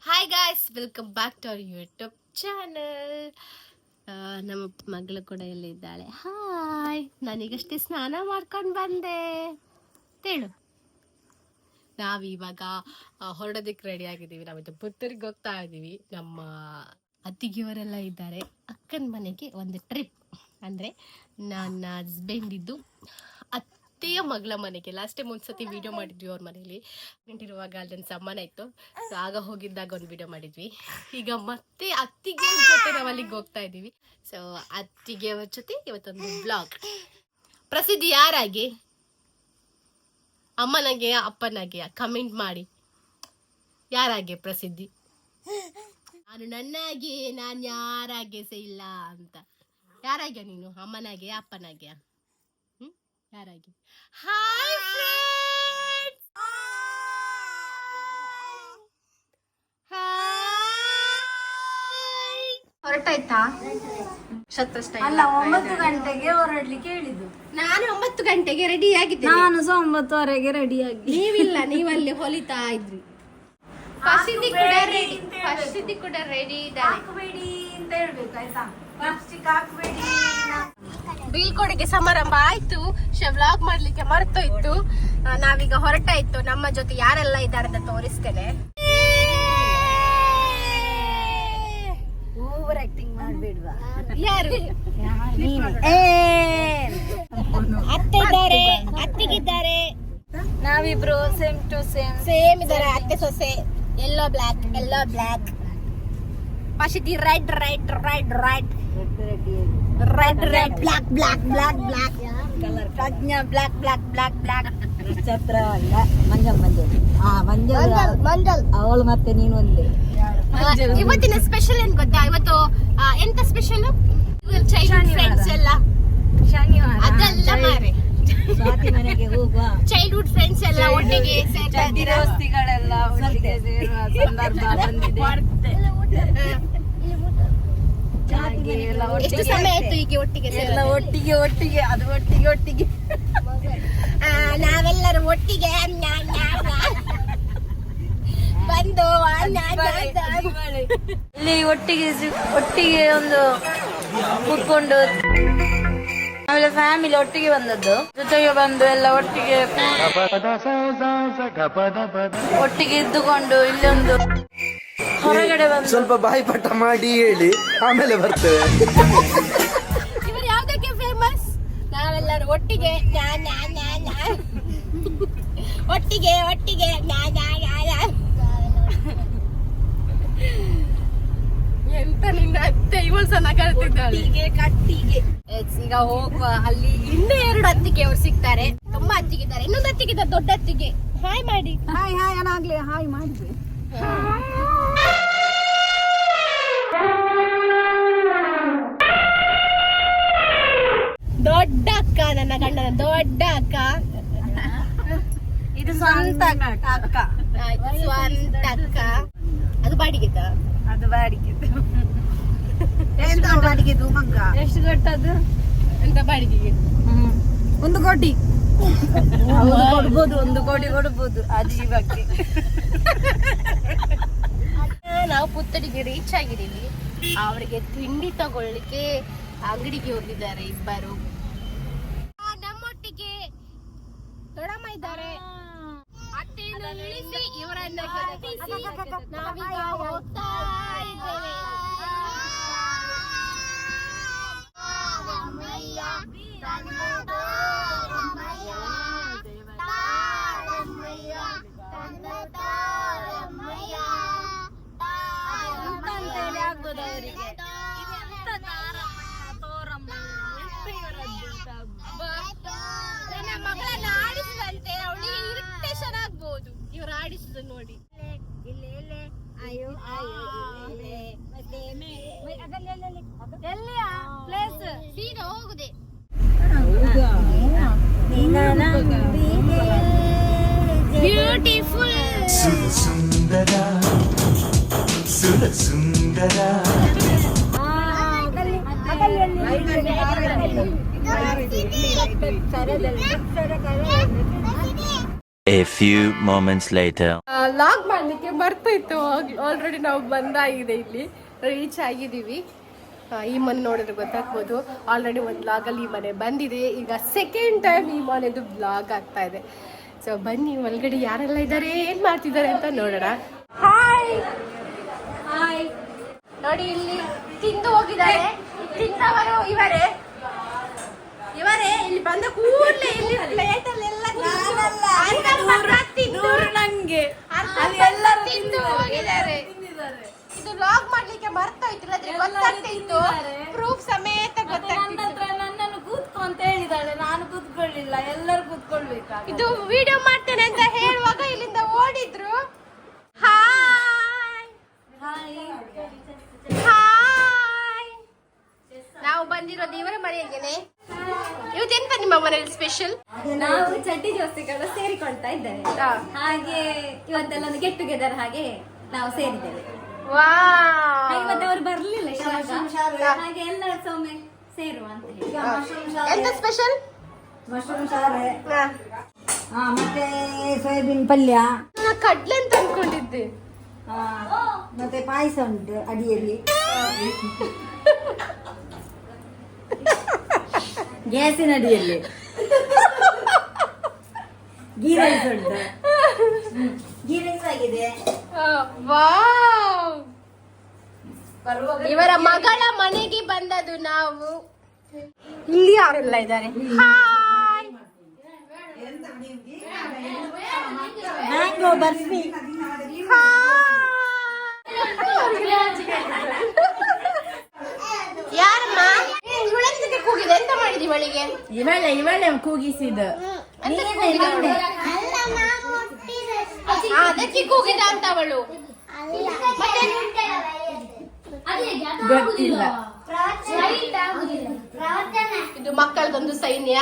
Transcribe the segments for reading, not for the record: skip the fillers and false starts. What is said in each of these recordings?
Hi guys, welcome back to our YouTube channel. ನಮ್ಮ ಮಗಳು ಕೂಡ ಇಲ್ಲಿದ್ದಾಳೆ. ಹಾಯ್, ನಾನೀಗಷ್ಟೇ ಸ್ನಾನ ಮಾಡ್ಕೊಂಡು ಬಂದೆ ತೇಳು. ನಾವಿವಾಗ ಹೊರಡೋದಕ್ಕೆ ರೆಡಿ ಆಗಿದ್ದೀವಿ. ನಾವಿದ್ದು ಪುತ್ತೂರಿಗೆ ಹೋಗ್ತಾ ಇದ್ದೀವಿ. ನಮ್ಮ ಅತ್ತಿಗೆಯವರೆಲ್ಲ ಇದ್ದಾರೆ. ಅಕ್ಕನ ಮನೆಗೆ ಒಂದು ಟ್ರಿಪ್, ಅಂದರೆ ನನ್ನ ಹಸ್ಬೆಂಡಿದ್ದು ಅತ್ತೆಯ ಮಗಳ ಮನೆಗೆ. ಲಾಸ್ಟ್ ಟೈಮ್ ಒಂದ್ಸತಿ ವಿಡಿಯೋ ಮಾಡಿದ್ವಿ ಅವ್ರ ಮನೇಲಿ. ಇರುವಾಗ ಅಲ್ಲೊಂದು ಸಮ್ಮಾನ ಇತ್ತು, ಸೊ ಆಗ ಹೋಗಿದ್ದಾಗ ಒಂದು ವಿಡಿಯೋ ಮಾಡಿದ್ವಿ. ಈಗ ಮತ್ತೆ ಅತ್ತಿಗೆಯವ್ರ ಜೊತೆ ನಾವು ಅಲ್ಲಿಗೆ ಹೋಗ್ತಾ ಇದ್ದೀವಿ. ಸೊ ಅತ್ತಿಗೆಯವ್ರ ಜೊತೆ ಇವತ್ತೊಂದು ಬ್ಲಾಗ್. ಪ್ರಸಿದ್ಧಿ ಯಾರಾಗಿ? ಅಮ್ಮನಾಗೆ ಅಪ್ಪನಾಗೆ? ಕಮೆಂಟ್ ಮಾಡಿ ಯಾರಾಗೆ ಪ್ರಸಿದ್ಧಿ. ನಾನು ನನ್ನಾಗೆ, ನಾನು ಯಾರಾಗೆ ಸಹ ಇಲ್ಲ ಅಂತ. ಯಾರಾಗ್ಯ ನೀನು? ಅಮ್ಮನಾಗೆ ಅಪ್ಪನಾಗೆ? ಯಾರಾಗಿ? ಹಾಯ್ ಫ್ರೆಂಡ್ಸ್, ಹೊರಟಾಯ್ತಾ? ಅಲ್ಲ, 9 ಗಂಟೆಗೆ ಹೊರಡ್ಲಿಕ್ಕೆ ಹೇಳಿದ್ದು. ನಾನು 9 ಗಂಟೆಗೆ ರೆಡಿ ಆಗಿದ್ದೆ. ನಾನು ಸಹ 9:15ಗೆ ರೆಡಿ ಆಗಿ. ನೀವಿಲ್ಲ, ನೀವಲ್ಲಿ ಹೊಲಿತಾ ಇದ್ರಿ. ಪ್ರಸಿದ್ಧಿ ಕೂಡ ರೆಡಿ ಇದ್ದಾರೆ. ಹಾಕಬೇಡಿ ಅಂತ ಹೇಳ್ಬೇಕು ಆಯ್ತಾ? ಪ್ಲಾಸ್ಟಿಕ್ ಹಾಕಬೇಡಿ. ಬೀಳ್ಕೊಡುಗೆ ಸಮಾರಂಭ ಆಯ್ತು. ವ್ಲಾಗ್ ಮಾಡ್ಲಿಕ್ಕೆ ಮರ್ತೋಯ್ತು. ನಾವೀಗ ಹೊರಟಾಯ್ತು. ನಮ್ಮ ಜೊತೆ ಯಾರೆಲ್ಲ ಇದ್ದಾರೆ ಅಂತ ತೋರಿಸ್ತೇನೆ. ಓವರ್ ಆಕ್ಟಿಂಗ್ ಮಾಡ್ಬೇಡ್ವಾ? ಯಾರು? ಅತ್ತೆ ಇದ್ದಾರೆ, ಅತ್ತಿಗಿದ್ದಾರೆ. ನಾವಿಬ್ರು ಸೇಮ್ ಟು ಸೇಮ್ ಇದ್ದಾರೆ. ಅತ್ತೆ ಸೊಸೆ. Yellow black. ಪಶಿತಿ red black colour. Pragya black. ನಕ್ಷತ್ರ ಅಲ್ಲ, ಮಂಜಲ್ ಅವಳು ಮತ್ತೆ ನೀನು ಒಂದೇ. ಇವತ್ತಿನ ಸ್ಪೆಷಲ್ ಏನ್ ಗೊತ್ತಾ? ಇವತ್ತು ಎಂತ ಸ್ಪೆಷಲ್? ಚೈಲ್ಡ್ಹುಡ್ ಫ್ರೆಂಡ್ಸ್ ಎಲ್ಲ ಶನಿವಾರ ಅದೆಲ್ಲ ಮಾರೆ. ಸ್ವಾತಿ ಮನೆಗೆ ಹೋಗುವ. ಚೈಲ್ಡ್ಹುಡ್ ಫ್ರೆಂಡ್ಸ್ ಎಲ್ಲ ಒಟ್ಟಿಗೆ ಸೇರ್ತಾ ಇದ್ದೀರಾ? ದೋಸ್ತಿಗಳೆಲ್ಲ ಒಟ್ಟಿಗೆ ಸೇರುವ ಸಂದರ್ಭ ಬಂದಿದೆ. ಎಷ್ಟು ಸಮಯ ಆಯ್ತು ಹೀಗೆ ಒಟ್ಟಿಗೆ ಎಲ್ಲ ಒಟ್ಟಿಗೆ ಅದು ಒಟ್ಟಿಗೆ ನಾವೆಲ್ಲರೂ ಒಟ್ಟಿಗೆ ಬಂದು ಇಲ್ಲಿ ಒಟ್ಟಿಗೆ ಒಂದು ಕೂತ್ಕೊಂಡು ಆಮೇಲೆ ಫ್ಯಾಮಿಲಿ ಒಟ್ಟಿಗೆ ಬಂದದ್ದು. ಜೊತೆಗೆ ಬಂದು ಎಲ್ಲ ಒಟ್ಟಿಗೆ ಇದ್ದುಕೊಂಡು ಇಲ್ಲೊಂದು ಹೊರಗಡೆ ಬಂದು ಸ್ವಲ್ಪ ಬಾಯಿಪಾಠ ಮಾಡಿ ಹೇಳಿ, ಆಮೇಲೆ ಬರ್ತೇವೆ. ಇವರು ಯಾವ್ದಕ್ಕೆ ಫೇಮಸ್? ನಾವೆಲ್ಲರೂ ಒಟ್ಟಿಗೆ ಒಟ್ಟಿಗೆ ಎಂತ ನಿನ್ನ ಅತ್ತೆ ಇವಳು ಸಹ ನಗಾಡ್ತಿದ್ದಾಳೆ. ಕಟ್ಟಿಗೆ ಈಗ ಹೋಗುವ. ಅಲ್ಲಿ ಇನ್ನೂ 2 ಅತ್ತಿಗೆ ಅವ್ರು ಸಿಗ್ತಾರೆ. ತುಂಬಾ ಅತ್ತಿಗಿದ್ದಾರೆ. ಇನ್ನೊಂದು ಅತ್ತಿಗಿದ್ದಾರೆ, ದೊಡ್ಡ ಅತ್ತಿಗೆ. ಹಾಯ್ ಮಾಡಿ. ಹಾಯ್ ಅನಾಗ್ಲಿ ಹಾಯ್ ಮಾಡಿದ್ವಿ. ದೊಡ್ಡ ಅಕ್ಕ, ನನ್ನ ಗಂಡನ ದೊಡ್ಡ ಅಕ್ಕ. ಇದು ಸ್ವಂತ ಅಕ್ಕ. ಸ್ವಂತ ಅಕ್ಕ. ಅದು ಬಾಡಿಗೆದ? ಅದು ಬಾಡಿಗೆದು. ಎಷ್ಟು ಕೊಟ್ಟದ್ದು? ಎಂತ ಬಾಡಿಗೆಗೆ? 1 ಕೋಟಿ ಕೊಡ್ಬೋದು. 1 ಕೋಟಿ ಕೊಡ್ಬೋದು ಅಜೀವಕ್ಕೆ. ನಾವು ಪುತ್ತೂರಿಗೆ ರೀಚ್ ಆಗಿದ್ದೀವಿ. ಅವರಿಗೆ ತಿಂಡಿ ತಗೊಳ್ಳಿಕ್ಕೆ ಅಂಗಡಿಗೆ ಹೋಗಿದ್ದಾರೆ ಇಬ್ಬರು. ನಮ್ಮೊಟ್ಟಿಗೆ ದೊಡ್ಡಮ್ಮ ಇದ್ದಾರೆ. ಅತ್ತೆಯನ್ನು ಇಳಿಸಿ ಇವರನ್ನ ಕರೆಸಿ ನಾವೀಗ ಹೋಗ್ತಾ ಇದ್ದೇವೆ. ನನ್ನ ಮಗಳನ್ನ ಆಡಿಸಿದಂತೆ ಅವಳಿಗೆ ಇರಿಟೇಷನ್ ಆಗ್ಬಹುದು ಇವ್ರು ಆಡಿಸುದು ನೋಡಿ. ಎಲ್ಲಿಯ ಪ್ಲೇಸ್? ಸೀದಾ ಹೋಗುದೆ. ಬ್ಯೂಟಿಫುಲ್. ಸುಂದರ A few moments later. Log ಮಾಡಲಿಕ್ಕೆ ಮರ್ತೋಯ್ತು. ಆಲ್ರೆಡಿ ನಾವು ಬಂದಾಗಿದೆ, ಇಲ್ಲಿ ರೀಚ್ ಆಗಿದ್ದೀವಿ. ಈ ಮನೆ ನೋಡಿದ್ರೆ ಗೊತ್ತಾಗ್ಬೋದು. ಆಲ್ರೆಡಿ ಒಂದು ಲಾಗಲ್ಲಿ ಈ ಮನೆ ಬಂದಿದೆ. ಈಗ ಸೆಕೆಂಡ್ ಟೈಮ್ ಈ ಮನೆದು ಬ್ಲಾಗ್ ಆಗ್ತಾ ಇದೆ. ಸೊ ಬನ್ನಿ ಒಳಗಡೆ ಯಾರೆಲ್ಲ ಇದ್ದಾರೆ, ಏನ್ ಮಾಡ್ತಿದ್ದಾರೆ ಅಂತ ನೋಡೋಣ. ಹಾಯ್ ಹಾಯ್, ನೋಡಿ ಇಲ್ಲಿ ತಿಂದು ಹೋಗಿದ್ದಾರೆ. ತಿಂದವರು ಇವರೇ ಇಲ್ಲಿ ಬಂದ ಕೂಡಲೇ ಇಲ್ಲಿ ಪ್ಲೇಟ್ ಅಲ್ಲಿ ಎಲ್ಲ ನಂಗೆ ತಿಂದು ಹೋಗಿದ್ದಾರೆ. ಇದು ಲಾಗ್ ಮಾಡ್ಲಿಕ್ಕೆ ಮರ್ತೋಯ್ತು, ಗೊತ್ತಾಗ್ತಿತ್ತು, ಪ್ರೂಫ್ ಸಮೇತ ಗೊತ್ತಾಗ್ತಿತ್ತು. ನನ್ನನ್ನು ಕೂತ್ಕೊ ಅಂತ ಹೇಳಿದಾಳೆ, ನಾನು ಕೂತ್ಕೊಳ್ಳಿಲ್ಲ, ಎಲ್ಲರೂ ಕೂತ್ಕೊಳ್ಬೇಕಾ. ಇದು ವಿಡಿಯೋ ಮಾಡ್ತೇನೆ ಅಂತ ಹೇಳುವಾಗ ಇಲ್ಲಿಂದ ಓಡಿದ್ರು. ಹಾಯ್ ಹಾಯ್, ನಾವು ಬಂದಿರೋದು ಇವರ ಮನೆಯಲ್ಲೇನೆ. ಇವತ್ತೆಂತ ನಿಮ್ಮ ಮನೇಲಿ ಸ್ಪೆಷಲ್? ನಾವು ಚಡ್ಡಿ ಜೋಸ್ತಿಗಳು ಸೇರಿಕೊಳ್ತಾ ಇದ್ದೇವೆ. ಹಾಗೆ ಇವತ್ತೆಲ್ಲ ಒಂದು ಗೆಟ್ ಟುಗೆದರ್ ಹಾಗೆ ನಾವು ಸೇರಿದ್ದೇವೆ. ಇವತ್ತು ಅವರು ಬರ್ಲಿಲ್ಲ ಹಾಗೆ ಎಲ್ಲರೂ ಸೊಮ್ಮೆ ಸೇರುವ ಅಂತ ಹೇಳಿ. ಎಂತ ಸ್ಪೆಷಲ್? ಮಶ್ರೂಮ್ ಸಾರೆ, ಮತ್ತೆ ಸೋಯಾಬೀನ್ ಪಲ್ಯ, ಕಡ್ಲೆ ಅಂತ ಅನ್ಕೊಂಡಿದ್ದೆ. ಮತ್ತೆ ಪಾಯಸ ಉಂಟು ಅಡಿಯಲ್ಲಿ. ಗ್ಯಾಸಿನ ಅಡಿಯಲ್ಲಿ ಗೀ ರೈಸ್ ಉಂಟು. ಗೀ ರೈಸ್ ಆಗಿದೆ. ವಾವ್, ಇವರ ಮಗಳ ಮನೆಗೆ ಬಂದದ್ದು ನಾವು. ಇಲ್ಲಿ ಯಾರೆಲ್ಲ ಇದ್ದಾರೆ? Hi, mango barfi. ಯಾರಮ್ಮ ಇವಳೆಂತಕ್ಕೆ ಕೂಗಿದೆ? ಎಂತ ಮಾಡಿದಿ ಇವಳಿಗೆ? ಇವಳೆ ಕೂಗಿಸಿದ್ದು. ಅದಕ್ಕೆ ಕೂಗಿದ ಅಂತ ಅವಳು. ಗೊತ್ತಿಲ್ಲ. ಇದು ಮಕ್ಕಳದೊಂದು ಸೈನ್ಯ.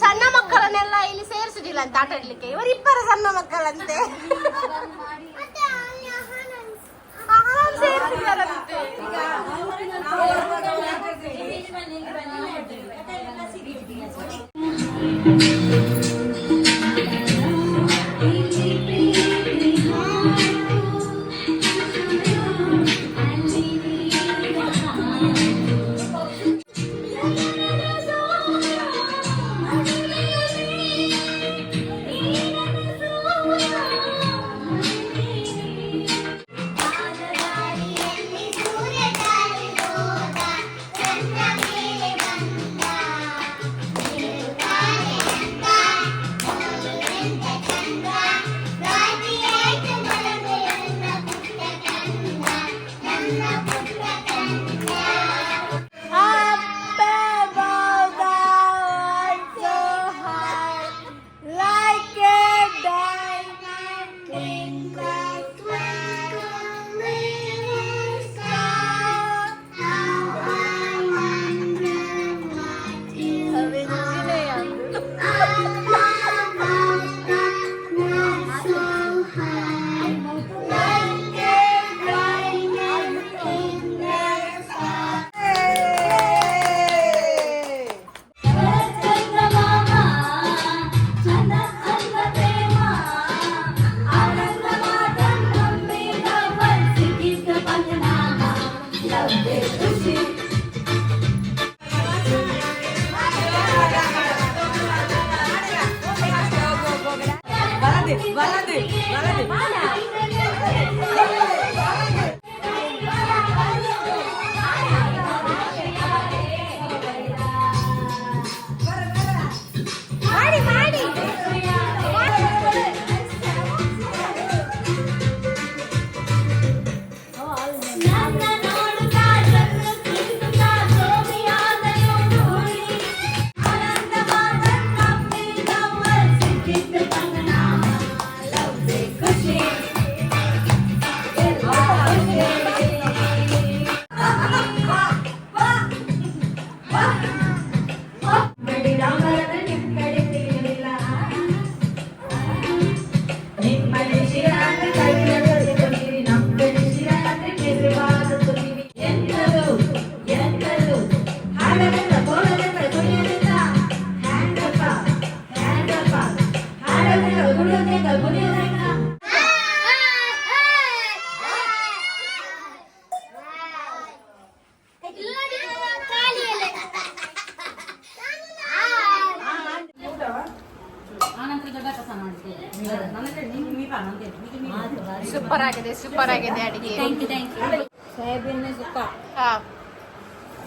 ಸಣ್ಣ ಮಕ್ಕಳನ್ನೆಲ್ಲ ಇಲ್ಲಿ ಸೇರಿಸುದಿಲ್ಲ ಅಂತ ಆಟ ಆಡ್ಲಿಕ್ಕೆ. ಇವರಿಬ್ಬರ ಸಣ್ಣ ಮಕ್ಕಳಂತೆ. ಸೇರಿಸಿದಾರಂತೆ. ಸೂಪರ್ ಆಗಿದೆ ಅಡಿಗೆ. Thank you. ಸೋಯಾಬೀನ್ ಸುಕ್ಕ, ಹಾ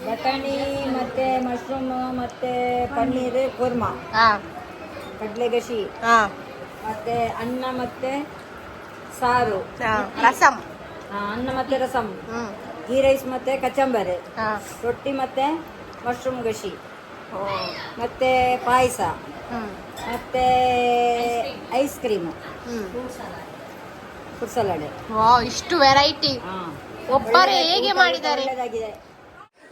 ಬಟಾಣಿ ಮತ್ತೆ ಮಶ್ರೂಮ್ ಮತ್ತೆ ಪನ್ನೀರ್ ಕುರ್ಮಾ, ಹಾ ಕಡ್ಲೆಗಸಿ ಹಾ ಮತ್ತೆ ಅನ್ನ ಮತ್ತೆ ಸಾರು, ರಸಂ. ಅನ್ನ ಮತ್ತೆ ರಸಂ, ಗೀ ರೈಸ್ ಮತ್ತೆ ಕಚಂಬರಿ, ಹಾ ರೊಟ್ಟಿ ಮತ್ತೆ ಮಶ್ರೂಮ್ ಗಸಿ, ಮತ್ತೆ ಪಾಯಸ, ಮತ್ತೆ ಐಸ್ ಕ್ರೀಮ್, ಫ್ರೂಟ್ ಸಲಾಡ್. ವಾ, ಇಷ್ಟು ವೆರೈಟಿ ಒಬ್ಬರೇ ಹೇಗೆ ಮಾಡಿದ್ದಾರೆ? ಒಳ್ಳೆದಾಗಿದೆ.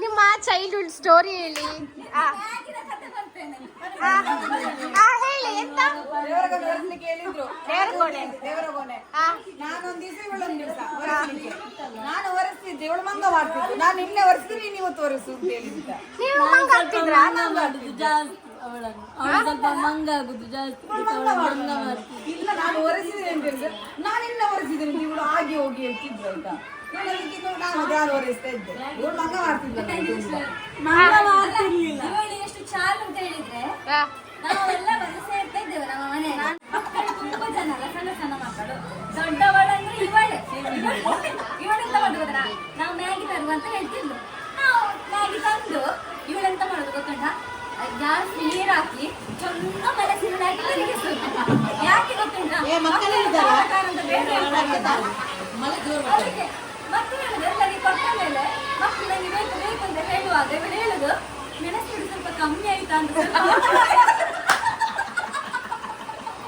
ನಿಮ್ಮ ಚೈಲ್ಡ್ಹುಡ್ ಸ್ಟೋರಿ ಹೇಳಿ. ಹೇಳಿ ಎಂತ? ದೇವರಕೋಣೆ. ನಾನೊಂದ್ ದಿವಸ ಇವಳೊಂದ್ ದಿವಸ ಒರೆಸ್ಲಿಕ್ಕೆ. ನಾನು ಒರೆಸ್ತಿದ್ದೆ, ಇವಳು ಮಂಗ ಮಾಡ್ತಿದ್ದು. ನಾನು ನಿನ್ನೆ ಒರೆಸ್ತೀನಿ, ನೀವು ತೋರಿಸು ಅಂತ ಹೇಳಿದ್ದ. ನೀವು ಮಂಗ ಆಗ್ತಿದ್ರಾ? ಸ್ವಲ್ಪ ಮಂಗ ಆಗುದು ಜಾಸ್ತಿ. ಇಲ್ಲ, ನಾನು ಒರೆಸಿದ್ದೇನೆ ಅಂತ ಹೇಳಿದ್ರೆ ನಾನು ನಿನ್ನೆ ಒರೆಸಿದ್ದೇನೆ, ಇವಳು ಹಾಗೆ ಹೋಗಿ ಹೇಳ್ತಿದ್ರು ಆಯ್ತಾ. ನಾನು ಅದಕ್ಕೆ ನಾನು ಒರೆಸ್ತಾ ಇದ್ದೆ, ಇವಳು ಮಂಗ ಮಾಡ್ತಿದ್ದೆ. ಇವಳು ಎಷ್ಟು ಚಾಲು ಅಂತ ಹೇಳಿದ್ರೆ ನಾವೆಲ್ಲ ಬಂದು ಸೇರ್ತಾ ಇದ್ದೇವೆ ನಮ್ಮ ಮನೆಯಲ್ಲಿ. ಮಕ್ಕಳು ತುಂಬಾ ಜನ ಅಲ್ಲ, ಸಣ್ಣ ಮಕ್ಕಳು. ದೊಡ್ಡವಳಂದ್ರೆ ಇವಳೆಂತ ಮಾಡುವುದ್ರ, ನಾವು ಮ್ಯಾಗಿ ತರುವ ಅಂತ ಹೇಳ್ತಿದ್ಲು. ನಾವು ಮ್ಯಾಗಿ ತಂದು ಇವಳೆಂತ ಮಾಡುದು ಗೊತ್ತುಂಟ, ಜಾಸ್ತಿ ನೀರು ಹಾಕಿ ಚಂದ ಮೆಣಸಿನ ಹಾಕಿ ತಿರುಗಿಸುದು. ಯಾಕೆ ಗೊತ್ತುಂಟ, ಮತ್ತೆ ಹೇಳುದು ಎಲ್ಲರಿಗೆ ಕೊಟ್ಟ ಮೇಲೆ ಮಕ್ಕಳು ನಂಗೆ ಬೇಕು ಬೇಕು ಅಂತ ಹೇಳುವಾಗ ಇವಳು ಹೇಳುದು ಮೆಣಸು ಸ್ವಲ್ಪ ಕಮ್ಮಿ ಆಯ್ತಾ ಅಂತ.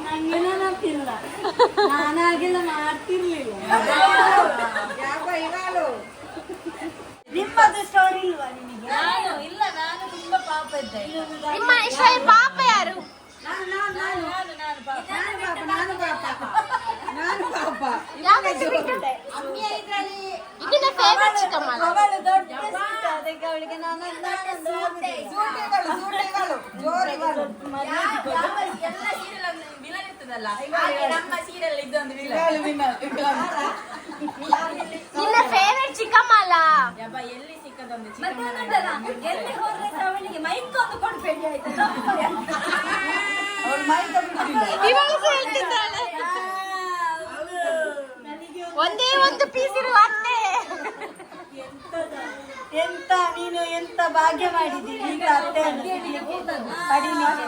ನಂಗೆ ನೆನಪಿಲ್ಲ, ನಾನಾಗೆಲ್ಲ ಮಾಡ್ತಿರ್ಲಿಲ್ಲ. ನಿಮ್ಮದು ಸ್ಟೋರಿ ಇಲ್ವಾ ನಿಮಗೆ? ಇಲ್ಲ, ನಾನು ತುಂಬಾ ಪಾಪ ಇದ್ದೆ. ನಿಮ್ಮ ಇಷ್ಟ ಪಾಪ ಯಾರು? ನಾನು ಪಾಪ. ಇದನ್ನ ಫೇವರೇಟ್ ಚಿಕ್ಕಮ್ಮ ಅಲ್ಲ? ಅವಳು ದೊಡ್ಡ ಸಿಟ್ಟು, ಅದಕ್ಕೆ ಅವಳಿಗೆ ನಾನು ಸೂಟೆಗಳು ಜೋರಿಗಳು. ನಿನ್ನ ಫೇವರೇಟ್ ಚಿಕ್ಕಮ್ಮ ಅಲ್ಲ? ಎಲ್ಲಿ ಹೋದ್ರೆ ಅವಳಿಗೆ ಮೈಕ್ ಒಂದು ಕೊಡ್ಬೇಡಿ ಆಯ್ತಾ? ಅವಳು ಮೈ ತಗೊಂಡಿಲ್ಲ. ಇವಾಗ ಹೇಳ್ತಿದ್ದಾಳೆ ಒಂದೇ ಒಂದು ಪೀಸ್ ಇರುವ ಅತ್ತೆ. ಎಂತ ನೀನು ಎಂತ ಭಾಗ್ಯ ಮಾಡಿದ್ದೀರಿ ಈಗ ಅತ್ತೆಯನ್ನು ಪಡೀಲಿಕ್ಕೆ.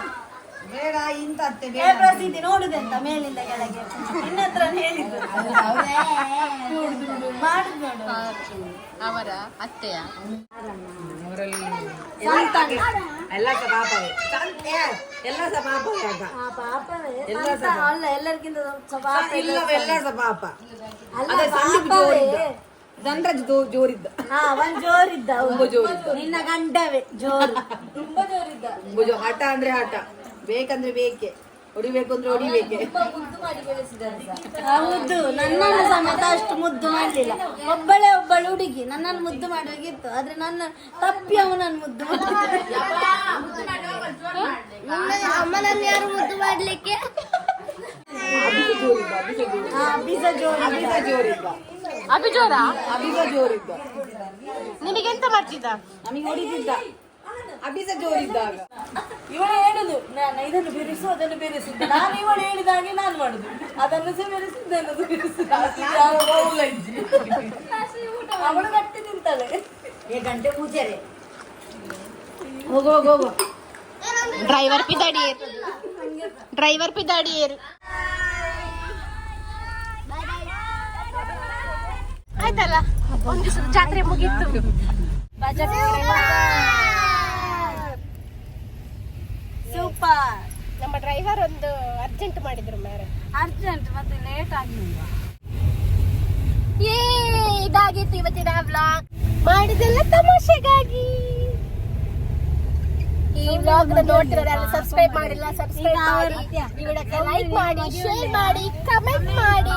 ಬೇಡ, ಇಂತ ಅತ್ತೆ ಹೇ ಪ್ರಸಿದ್ಧಿ ನೋಡುದೆಂತ ಮೇಲಿಂದ ಕೆಳಗೆ ನಿನ್ನ ಹತ್ರ ಹೇಳಿದ್ದು ಮಾಡುದು ನೋಡು. ಅವರ ಅತ್ತೆಯ ಎಲ್ಲ ಸಹ ಪಾಪವೇ. ಎಲ್ಲ ಸಹ ಪಾಪವೇ ಆಗ. ಪಾಪವೇ ಎಲ್ಲ ಸಂತ ಅಲ್ಲ, ಎಲ್ಲರಿಗಿಂತ ಸ್ವಲ್ಪ ಪಾಪ ಇಲ್ಲ, ಎಲ್ಲ ಸಹ ಪಾಪ. ಅಲ್ಲ, ಅದೇ ಸಂದೀಪ್ ಪಾಪವೇ. ಧನರಾಜ್ ಜೋರಿದ್ದ. ಒಂದ್ ಜೋರಿದ್ದ, ತುಂಬಾ ಜೋರಿದ್ದ. ನಿನ್ನ ಗಂಡವೇ ಜೋರು, ತುಂಬಾ ಜೋರಿದ್ದ. ಹಠ ಅಂದ್ರೆ ಹಠ, ಬೇಕಂದ್ರೆ ಬೇಕೆ, ಹೊಡಿಬೇಕು ಅಂದ್ರೆ ಹೊಡಿಬೇಕೆ. ಮುದ್ದು ಮಾಡಿ ಬೆಳೆಸಿದ್ದಾರೆ. ಹೌದು, ನನ್ನನ್ನು ಸಮೇತ ಅಷ್ಟು ಮುದ್ದು ಮಾಡ್ಲಿಲ್ಲ. ಒಬ್ಬಳು ಹುಡುಗಿ ನನ್ನನ್ನು ಮುದ್ದು ಮಾಡುವಾಗಿತ್ತು, ಆದ್ರೆ ನನ್ನ ತಪ್ಪಿ ಅವನನ್ನು ಮುದ್ದು ಅಮ್ಮನನ್ನು ಯಾರು ಮುದ್ದು ಮಾಡ್ಲಿಕ್ಕೆ? ಅಭಿಜ ಜೋರಿದ್ದ. ಅಭಿಜೋರ ಜೋರಿದ್ದ. ನಿನಗೆಂತ ಮಾಡ್ತಿದ್ದ? ನಮಗೆ ಹೊಡಿತಿದ್ದ. ಅಭಿಜ ಜೋರಿದ್ದಾಗ ಇವಳು ಹೇಳುದು ನಾನು ಇದನ್ನು ಬೆರೆಸು ಅದನ್ನು ಬೆರೆಸು, ನಾನು ಇವಳು ಹೇಳಿದಾಗೆ ನಾನು ಮಾಡುದು, ಅದನ್ನು ಸಹ ಬೆರೆಸು ಇದನ್ನು ಅವಳು ಗಟ್ಟಿ ನಿಂತಾಳೆ. ಗಂಟೆ ಪೂಜಾರೆ ಹೋಗು. ಡ್ರೈವರ್ ಪಿದಾಡಿಯರು ಆಯ್ತಲ್ಲ, ಒಂದು ಜಾತ್ರೆ ಮುಗೀತು. ಸೂಪರ್. ನಮ್ಮ ಡ್ರೈವರ್ ಒಂದು ಅರ್ಜೆಂಟ್ ಮಾಡಿದ್ರು ಮೇರೆ. ಅರ್ಜೆಂಟ್ ಮತ್ತೆ ಲೇಟ್ ಆಗಿಲ್ವ? ಇದಾಗಿತ್ತು ಇವತ್ತಿನ ವ್ಲಾಗ್. ಮಾಡಿದೆಲ್ಲ ತಮಾಷೆಗಾಗಿ. ಈ ವ್ಲಾಗ್ ನೋಡ್ತಿರೋರೆಲ್ಲ ಸಬ್ಸ್ಕ್ರೈಬ್ ಮಾಡಿಲ್ಲ, ಸಬ್ಸ್ಕ್ರೈಬ್ ಮಾಡಿ, ವಿಡಿಯೋಕ್ಕೆ ಲೈಕ್ ಮಾಡಿ, ಶೇರ್ ಮಾಡಿ, ಕಮೆಂಟ್ ಮಾಡಿ.